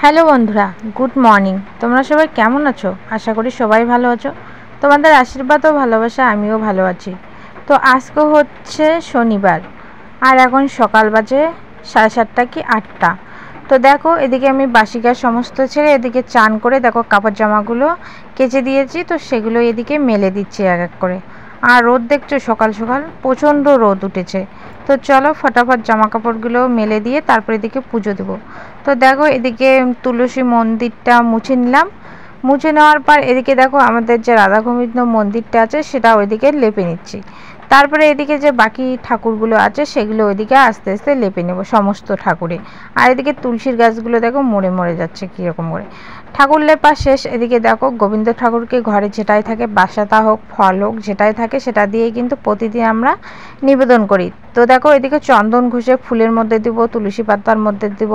Hello বন্ধুরা, good morning. তোমরা সবাই কেমন আছো? আশা করি সবাই ভালো আছো। তোমাদের আশীর্বাদ ও ভালোবাসা আমিও ভালো আছি। তো আজকে হচ্ছে শনিবার, আর এখন সকাল বাজে 7:30 কি 8টা। তো দেখো, এদিকে আমি বাসি কাজ সমস্ত ছেড়ে এদিকে চান করে দেখো কাপড় জামাগুলো কেচে দিয়েছি। তো সেগুলো এদিকে মেলে দিচ্ছি এক এক করে। আর রোদ দেখছো, সকাল সকাল প্রচণ্ড রোদ উঠেছে। তো চলো ফটাফট জামা কাপড়গুলো মেলে দিয়ে তারপর এদিকে পুজো দেবো। তো দেখো, এদিকে তুলসী মন্দিরটা মুছে নিলাম। মুছে নেওয়ার পর এদিকে দেখো আমাদের যে রাধা গোবিন্দ মন্দিরটা আছে সেটা ওইদিকে লেপে নিচ্ছি। তারপরে এদিকে যে বাকি ঠাকুরগুলো আছে সেগুলো ওইদিকে আস্তে আস্তে লেপে নেব সমস্ত ঠাকুরে। আর এদিকে তুলসীর গাছগুলো দেখো মরে মরে যাচ্ছে কীরকম করে। ঠাকুর লেপা শেষ। এদিকে দেখো গোবিন্দ ঠাকুরকে ঘরে যেটাই থাকে, বাসাতা হোক ফল হোক যেটাই থাকে সেটা দিয়েই কিন্তু প্রতিদিন আমরা নিবেদন করি। তো দেখো এদিকে চন্দন ঘষে ফুলের মধ্যে দিব, তুলসী পাতার মধ্যে দিব,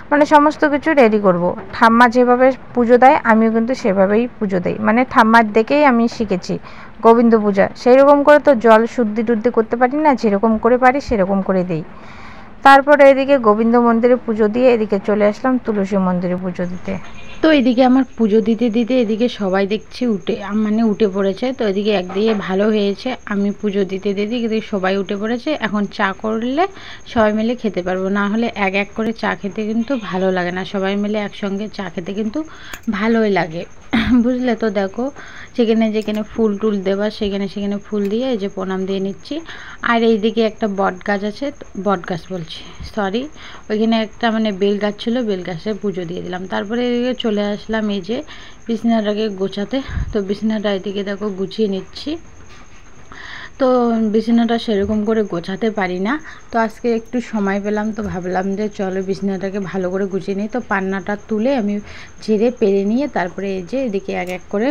মানে সমস্ত কিছু রেডি করব। ঠাম্মা যেভাবে পুজো দেয় আমিও কিন্তু সেভাবেই পুজো দিই, মানে ঠাম্মার দেখেই আমি শিখেছি গোবিন্দ পূজা। সেই রকম করে তো জল শুদ্ধি টুদ্ধি করতে পারি না, যেরকম করে পারি সেরকম করে দিই। তারপরে এদিকে গোবিন্দ মন্দিরে পুজো দিয়ে এদিকে চলে আসলাম তুলসী মন্দিরে পুজো দিতে। তো এদিকে আমার পুজো দিতে দিতে এদিকে সবাই দেখছি উঠে পড়েছে। তো এদিকে একদিকে ভালো হয়েছে, আমি পুজো দিতে দিতে এদিকে সবাই উঠে পড়েছে। এখন চা করলে সবাই মিলে খেতে পারবো, না হলে এক এক করে চা খেতে কিন্তু ভালো লাগে না। সবাই মিলে একসঙ্গে চা খেতে কিন্তু ভালোই লাগে, বুঝলে। তো দেখো যেখানে যেখানে ফুল টুল দেওয়া সেখানে সেখানে ফুল দিয়ে এই যে প্রণাম দিয়ে নিচ্ছি। আর এইদিকে একটা বট গাছ আছে, বট গাছ বলছি সরি, ওইখানে একটা মানে বেল গাছ ছিল, বেল গাছে পুজো দিয়ে দিলাম। তারপরে এদিকে চলে আসলাম এই যে বিছানাটাকে গোছাতে। তো বিছানাটা এদিকে দেখো গুছিয়ে নিচ্ছি। তো বিছানাটা সেরকম করে গোছাতে পারি না, তো আজকে একটু সময় পেলাম, তো ভাবলাম যে চলো বিছানাটাকে ভালো করে গুছিয়ে নিই। তো পান্নাটা তুলে আমি ঝেড়ে পেরে নিয়ে তারপরে এই যে এদিকে এক এক করে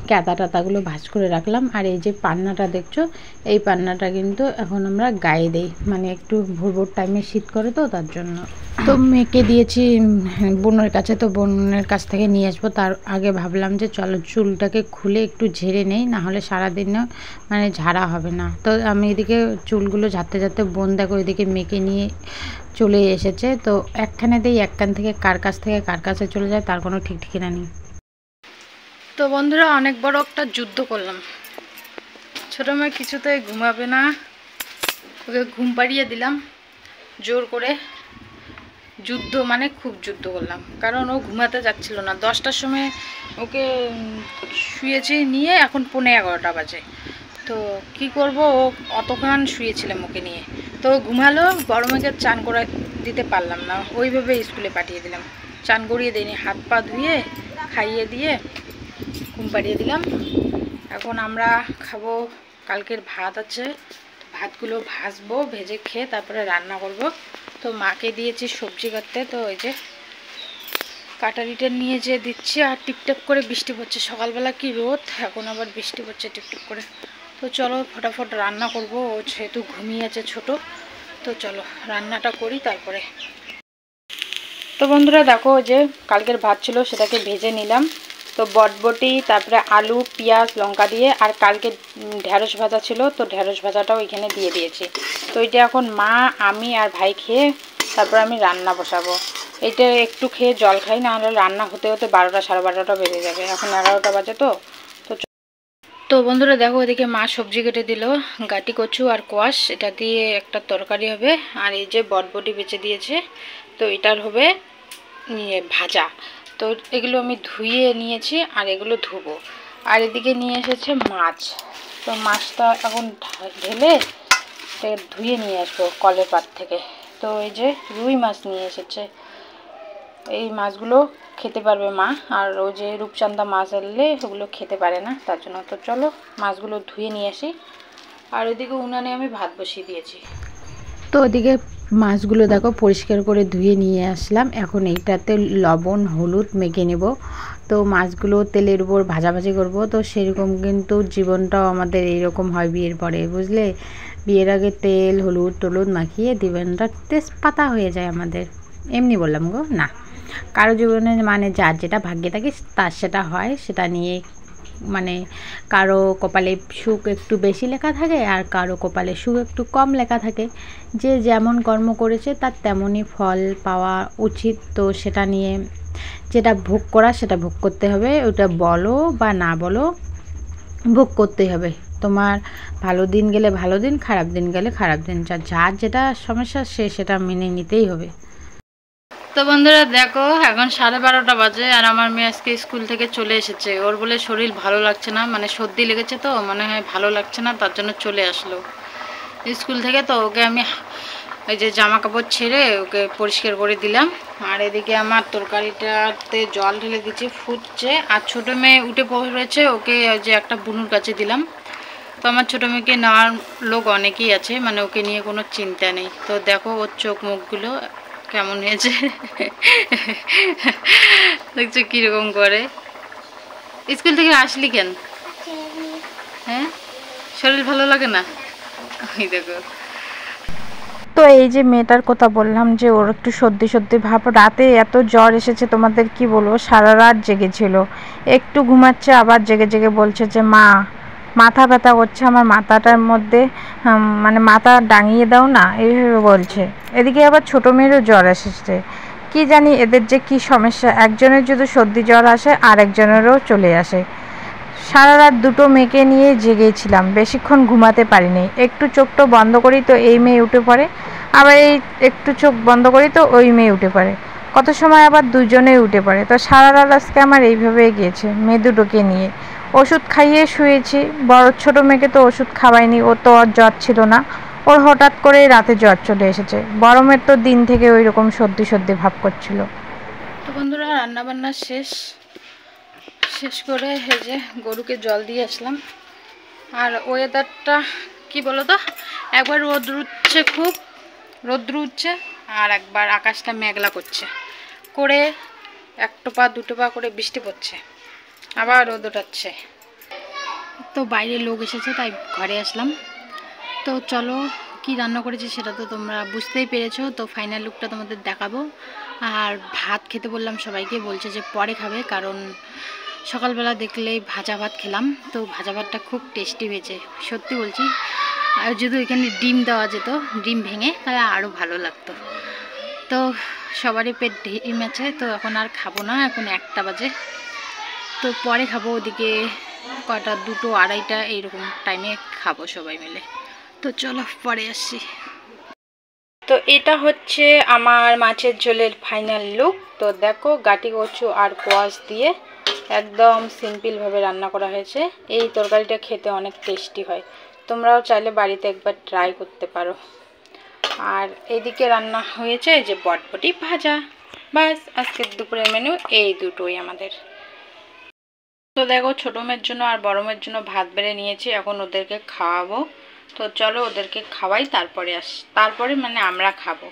ক্যাতা টাতাগুলো ভাঁজ করে রাখলাম। আর এই যে পান্নাটা দেখছো, এই পান্নাটা কিন্তু এখন আমরা গায়ে দেই, মানে একটু ভোর ভোর টাইমে শীত করে তো তার জন্য। তো মেয়েকে দিয়েছি বোনের কাছে, তো বোনের কাছ থেকে নিয়ে আসবো। তার আগে ভাবলাম যে চলো চুলটাকে খুলে একটু ঝেড়ে নেই, না হলে সারাদিনও মানে ঝাড়া হবে না। তো আমি এদিকে চুলগুলো ঝাড়তে ঝাড়তে বোন দেখো এদিকে মেয়েকে নিয়ে চলে এসেছে। তো একখানেতেই এক কান থেকে কার কাছ থেকে কার কাছে চলে যায় তার কোনো ঠিক ঠিকানা নেই। তো বন্ধুরা, অনেক বড় একটা যুদ্ধ করলাম। ছোটো মেয়ে কিছুতেই ঘুমাবে না, ওকে ঘুম পাড়িয়ে দিলাম জোর করে। যুদ্ধ মানে খুব যুদ্ধ করলাম, কারণ ও ঘুমাতে যাচ্ছিল না। 10টার সময় ওকে শুয়েছি নিয়ে, এখন 11:15 বাজে। তো কি করব, ও অতক্ষণ শুয়েছিলাম ওকে নিয়ে। তো ঘুমালো, বড় মেয়েকে চান করে দিতে পারলাম না, ওইভাবে স্কুলে পাঠিয়ে দিলাম। চান করিয়ে দিইনি, হাত পা ধুয়ে খাইয়ে দিয়ে ঘুম পাড়িয়ে দিলাম। এখন আমরা খাবো, কালকের ভাত আছে, ভাতগুলো ভাজবো, ভেজে খেয়ে তারপরে রান্না করব। তো মাকে দিয়েছি সবজি কাটতে, তো ওই যে কাটারিটা নিয়ে যেয়ে দিচ্ছি। আর টিপটাপ করে বৃষ্টি পড়ছে, সকালবেলা কি রোদ, এখন আবার বৃষ্টি পড়ছে টিপটিপ করে। তো চলো ফটাফট রান্না করব, ও যেহেতু ঘুমিয়ে আছে ছোট। তো চলো রান্নাটা করি তারপরে। তো বন্ধুরা দেখো, যে কালকের ভাত ছিল সেটাকে ভেজে নিলাম। তো বটবটি, তারপরে আলু পেঁয়াজ লঙ্কা দিয়ে, আর কালকে ঢ্যাঁড়স ভাজা ছিল, তো ঢ্যাঁড়স ভাজাটাও এখানে দিয়ে দিয়েছি। তো এটা এখন মা আমি আর ভাই খেয়ে তারপর আমি রান্না বসাবো। এটা একটু খেয়ে জল খাই, না হলে রান্না হতে হতে 12টা 12:30 বেজে যাবে। এখন 11টা বাজে। তো তো বন্ধুরা দেখো, এদিকে মা সবজি কেটে দিল, গাটি কচু আর কোয়াশ, এটা দিয়ে একটা তরকারি হবে। আর এই যে বটবটি বেঁচে দিয়েছে, তো এটার হবে ভাজা। তো এগুলো আমি ধুয়ে নিয়েছি, আর এগুলো ধুবো। আর এদিকে নিয়ে এসেছে মাছ, তো মাছটা এখন ঢেলে ধুয়ে নিয়ে আসবো কলের পাড় থেকে। তো এই যে রুই মাছ নিয়ে এসেছে, এই মাছগুলো খেতে পারবে মা, আর ওই যে রূপচাঁদা মাছ আনলে ওগুলো খেতে পারে না, তার জন্য। তো চলো মাছগুলো ধুয়ে নিয়ে আসি। আর ওইদিকে উনানে আমি ভাত বসিয়ে দিয়েছি। তো ওদিকে মাছগুলো দেখো পরিষ্কার করে ধুয়ে নিয়ে আসলাম। এখন এইটাতে লবণ হলুদ মেখে নেব। তো মাছগুলো তেলের উপর ভাজাভাজি করব। তো সেরকম কিন্তু জীবনটাও আমাদের এইরকম হয় বিয়ের পরে, বুঝলে। বিয়ের আগে তেল হলুদ টলুদ মাখিয়ে জীবনটা তেজপাতা হয়ে যায় আমাদের। এমনি বললাম গো, না, কারো জীবনে মানে যার যেটা ভাগ্যে থাকে তার সেটা হয়, সেটা নিয়ে মানে কারো কপালে সুখ একটু বেশি লেখা থাকে আর কারো কপালে সুখ একটু কম লেখা থাকে। যে যেমন কর্ম করেছে তার তেমনই ফল পাওয়া উচিত। তো সেটা নিয়ে যেটা ভোগ করা সেটা ভোগ করতে হবে, ওটা বলো বা না বলো ভোগ করতেই হবে। তোমার ভালো দিন গেলে ভালো দিন, খারাপ দিন গেলে খারাপ দিন, যার যেটা সমস্যা সেটা মেনে নিতেই হবে। তো বন্ধুরা দেখো, এখন 12:30 বাজে আর আমার মেয়ে আজকে স্কুল থেকে চলে এসেছে। ওর বলে শরীর ভালো লাগছে না, মানে সর্দি লেগেছে, তো মনে হয় ভালো লাগছে না, তার জন্য চলে আসলো স্কুল থেকে। তো ওকে আমি এই যে জামা কাপড় ছেড়ে ওকে পরিষ্কার করে দিলাম। আর এদিকে আমার তরকারিটাতে জল ঢেলে দিচ্ছি, ফুটছে। আর ছোটো মেয়ে উঠে পড়েছে, ওকে যে একটা বুনুর কাছে দিলাম। তো আমার ছোটো মেয়েকে নেওয়ার লোক অনেকেই আছে, মানে ওকে নিয়ে কোনো চিন্তা নেই। তো দেখো ওর চোখ মুখগুলো কেমন হয়েছে, দেখছো কীরকম করে। স্কুল থেকে আসলি কেন? হ্যাঁ, শরীর ভালো লাগে না? ওই দেখো। তো এই যে মেয়েটার কথা বললাম যে ওর একটু সর্দি সর্দি ভাব, রাতে এত জ্বর এসেছে তোমাদের কি বলবো, সারা রাত জেগেছিল। একটু ঘুমাচ্ছে আবার জেগে জেগে বলছে যে মা মাথা ব্যথা করছে, আমার মাথাটার মধ্যে মানে মাথা ডাঙিয়ে দাও না, এইভাবে বলছে। এদিকে আবার ছোটো মেয়েরও জ্বর এসেছে। কি জানি এদের যে কি সমস্যা, একজনের যদি সর্দি জ্বর আসে আর একজনেরও চলে আসে। সারা রাত দুটো মেয়েকে নিয়ে জেগেছিলাম, বেশিক্ষণ ঘুমাতে পারিনি। একটু চোখটা বন্ধ করি তো এই মেয়ে উঠে পড়ে, আবার এই একটু চোখ বন্ধ করি তো ওই মেয়ে উঠে পড়ে, কত সময় আবার দুজনেই উঠে পড়ে। তো সারা রাত আজকে আমার এইভাবেই গিয়েছে মেয়ে দুটোকে নিয়ে। ওষুধ খাইয়ে শুয়েছি, বড় ছোটো মেয়েকে তো ওষুধ খাওয়াইনি, ও তো আর জ্বর ছিল না, ওর হঠাৎ করেই রাতে জ্বর চলে এসেছে। বড় মেয়ের তো দিন থেকে ওই রকম সর্দি সর্দি ভাব করছিল। তো বন্ধুরা রান্নাবান্না শেষ করে এই যে গরুকে জল দিয়ে আসলাম। আর ওয়েদারটা কি বলো তো, একবার রোদ্র উঠছে, খুব রোদ্র উঠছে, আর একবার আকাশটা মেঘলা করছে করে, এক টোপা দু টোপা করে বৃষ্টি পড়ছে, আবার রোদ ওঠাচ্ছে। তো বাইরে লোক এসেছে তাই ঘরে আসলাম। তো চলো কি রান্না করেছি সেটা তো তোমরা বুঝতেই পেরেছো। তো ফাইনাল লুকটা তোমাদের দেখাবো। আর ভাত খেতে বললাম সবাইকে, বলছে যে পরে খাবে, কারণ সকালবেলা দেখলেই ভাজা ভাত খেলাম, তো ভাজা ভাতটা খুব টেস্টি হয়েছে, সত্যি বলছি। আর যদি ওইখানে ডিম দেওয়া যেত, ডিম ভেঙে, তাহলে আরও ভালো লাগতো। তো সবারই পেট ডিম আছে, তো এখন আর খাবো না, এখন 1টা বাজে, তো পরে খাবো। ওদিকে কটা 2টো 2:30 এইরকম টাইমে খাবো সবাই মিলে। তো চলো পরে আসছি। তো এটা হচ্ছে আমার মাছের ঝোলের ফাইনাল লুক। তো দেখো গাটি কচু আর কোয়াশ দিয়ে একদম সিম্পলভাবে রান্না করা হয়েছে। এই তরকারিটা খেতে অনেক টেস্টি হয়, তোমরাও চাইলে বাড়িতে একবার ট্রাই করতে পারো। আর এইদিকে রান্না হয়েছে যে বটবটি ভাজা। বাস আজকের দুপুরের মেনু এই দুটোই আমাদের। তো দেখো ছোটো মেয়ের জন্য আর বড় মেয়ের জন্য ভাত বেড়ে নিয়েছি, এখন ওদেরকে খাওয়াবো। তো চলো ওদেরকে খাওয়াই, তারপরে মানে আমরা খাবো।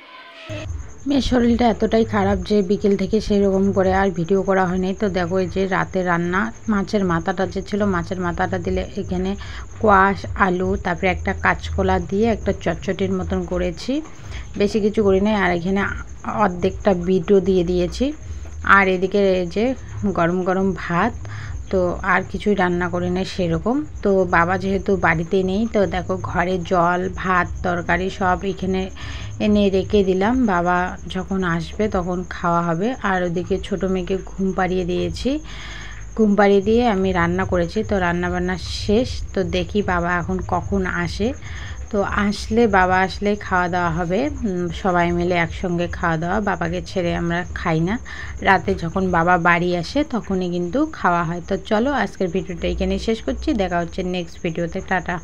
মেয়ের শরীরটা এতটাই খারাপ যে বিকেল থেকে সেই রকম করে আর ভিডিও করা হয়নি। তো দেখো এই যে রাতে রান্না, মাছের মাথাটা যে ছিল, মাছের মাথাটা দিলে এখানে কোয়াশ, আলু, তারপরে একটা কাঁচকলা দিয়ে একটা চটচটির মতন করেছি, বেশি কিছু করি নাই। আর এখানে অর্ধেকটা বিটও দিয়ে দিয়েছি। আর এদিকে এই যে গরম গরম ভাত, তো আর কিছুই রান্না করি না সেরকম। তো বাবা যেহেতু বাড়িতে নেই, তো দেখো ঘরে জল, ভাত, তরকারি সব এখানে এনে রেখে দিলাম, বাবা যখন আসবে তখন খাওয়া হবে। আর ওদিকে ছোটো মেয়েকে ঘুম পাড়িয়ে দিয়েছি, ঘুম পাড়িয়ে দিয়ে আমি রান্না করেছি। তো রান্নাবান্না শেষ। তো দেখি বাবা এখন কখন আসে। তো বাবা আসলে খাওয়া দাওয়া হবে, সবাই মিলে একসঙ্গে খাওয়া দাওয়া। বাবাকে ছেড়ে আমরা খাই না, রাতে যখন বাবা বাড়ি আসে তখনই কিন্তু খাওয়া হয়। তো চলো আজকের ভিডিওটা এখানেই শেষ করছি, দেখা হচ্ছে নেক্সট ভিডিওতে, টাটা।